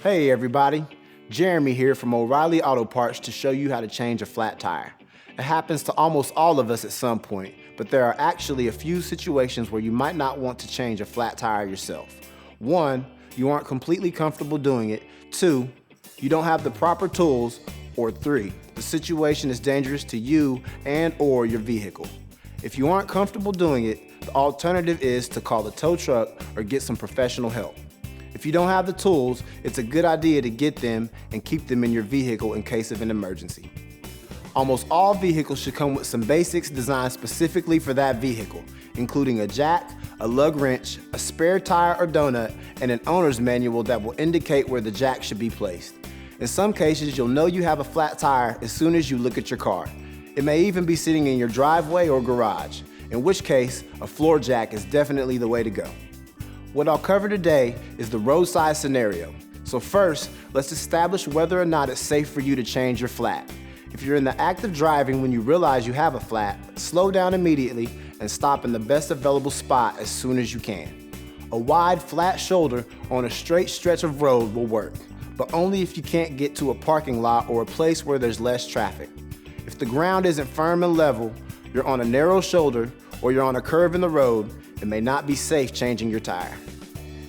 Hey everybody, Jeremy here from O'Reilly Auto Parts to show you how to change a flat tire. It happens to almost all of us at some point, but there are actually a few situations where you might not want to change a flat tire yourself. 1, you aren't completely comfortable doing it. 2, you don't have the proper tools. Or 3, the situation is dangerous to you and/or your vehicle. If you aren't comfortable doing it, the alternative is to call a tow truck or get some professional help. If you don't have the tools, it's a good idea to get them and keep them in your vehicle in case of an emergency. Almost all vehicles should come with some basics designed specifically for that vehicle, including a jack, a lug wrench, a spare tire or donut, and an owner's manual that will indicate where the jack should be placed. In some cases, you'll know you have a flat tire as soon as you look at your car. It may even be sitting in your driveway or garage, in which case, a floor jack is definitely the way to go. What I'll cover today is the roadside scenario. So first, let's establish whether or not it's safe for you to change your flat. If you're in the act of driving when you realize you have a flat, slow down immediately and stop in the best available spot as soon as you can. A wide, flat shoulder on a straight stretch of road will work, but only if you can't get to a parking lot or a place where there's less traffic. If the ground isn't firm and level, you're on a narrow shoulder, or you're on a curve in the road, it may not be safe changing your tire.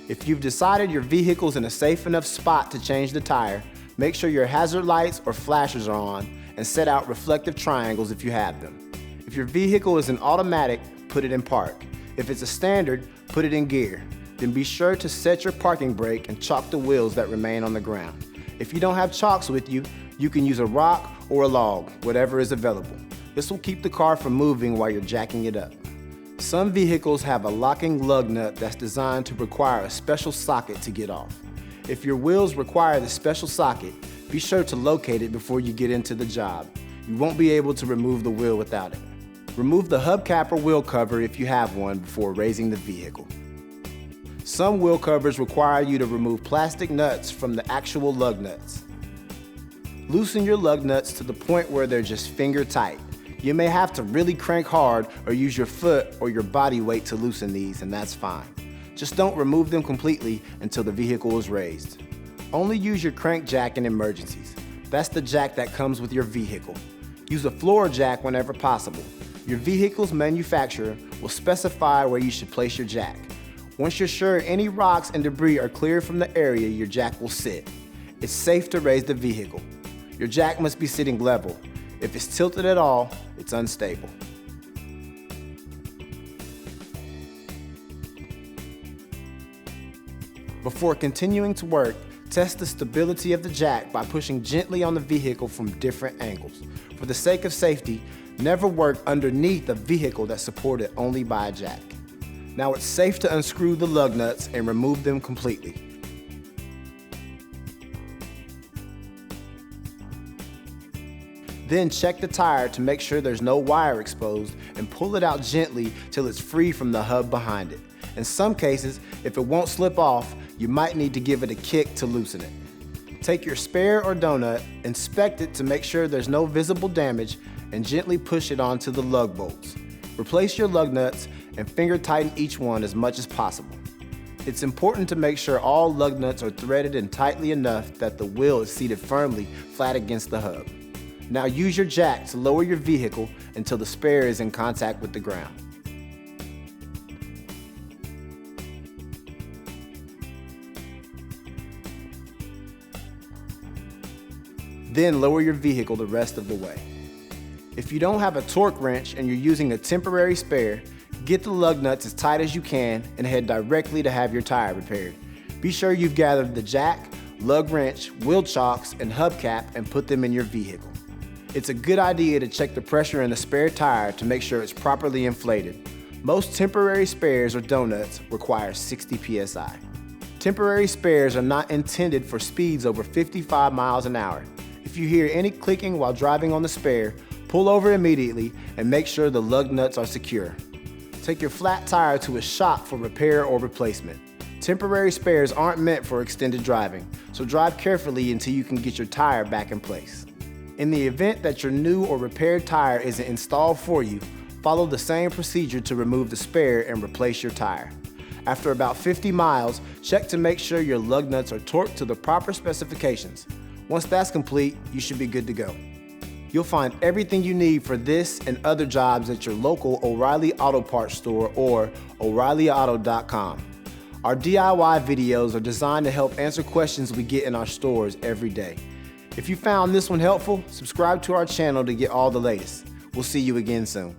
If you've decided your vehicle's in a safe enough spot to change the tire, make sure your hazard lights or flashers are on and set out reflective triangles if you have them. If your vehicle is an automatic, put it in park. If it's a standard, put it in gear. Then be sure to set your parking brake and chock the wheels that remain on the ground. If you don't have chocks with you, you can use a rock or a log, whatever is available. This will keep the car from moving while you're jacking it up. Some vehicles have a locking lug nut that's designed to require a special socket to get off. If your wheels require the special socket, be sure to locate it before you get into the job. You won't be able to remove the wheel without it. Remove the hubcap or wheel cover if you have one before raising the vehicle. Some wheel covers require you to remove plastic nuts from the actual lug nuts. Loosen your lug nuts to the point where they're just finger tight. You may have to really crank hard or use your foot or your body weight to loosen these, and that's fine. Just don't remove them completely until the vehicle is raised. Only use your crank jack in emergencies. That's the jack that comes with your vehicle. Use a floor jack whenever possible. Your vehicle's manufacturer will specify where you should place your jack. Once you're sure any rocks and debris are clear from the area your jack will sit, it's safe to raise the vehicle. Your jack must be sitting level. If it's tilted at all, it's unstable. Before continuing to work, test the stability of the jack by pushing gently on the vehicle from different angles. For the sake of safety, never work underneath a vehicle that's supported only by a jack. Now it's safe to unscrew the lug nuts and remove them completely. Then check the tire to make sure there's no wire exposed and pull it out gently till it's free from the hub behind it. In some cases, if it won't slip off, you might need to give it a kick to loosen it. Take your spare or donut, inspect it to make sure there's no visible damage, and gently push it onto the lug bolts. Replace your lug nuts and finger tighten each one as much as possible. It's important to make sure all lug nuts are threaded in tightly enough that the wheel is seated firmly flat against the hub. Now use your jack to lower your vehicle until the spare is in contact with the ground. Then lower your vehicle the rest of the way. If you don't have a torque wrench and you're using a temporary spare, get the lug nuts as tight as you can and head directly to have your tire repaired. Be sure you've gathered the jack, lug wrench, wheel chocks, and hubcap and put them in your vehicle. It's a good idea to check the pressure in the spare tire to make sure it's properly inflated. Most temporary spares or donuts require 60 psi. Temporary spares are not intended for speeds over 55 miles an hour. If you hear any clicking while driving on the spare, pull over immediately and make sure the lug nuts are secure. Take your flat tire to a shop for repair or replacement. Temporary spares aren't meant for extended driving, so drive carefully until you can get your tire back in place. In the event that your new or repaired tire isn't installed for you, follow the same procedure to remove the spare and replace your tire. After about 50 miles, check to make sure your lug nuts are torqued to the proper specifications. Once that's complete, you should be good to go. You'll find everything you need for this and other jobs at your local O'Reilly Auto Parts store or O'ReillyAuto.com. Our DIY videos are designed to help answer questions we get in our stores every day. If you found this one helpful, subscribe to our channel to get all the latest. We'll see you again soon.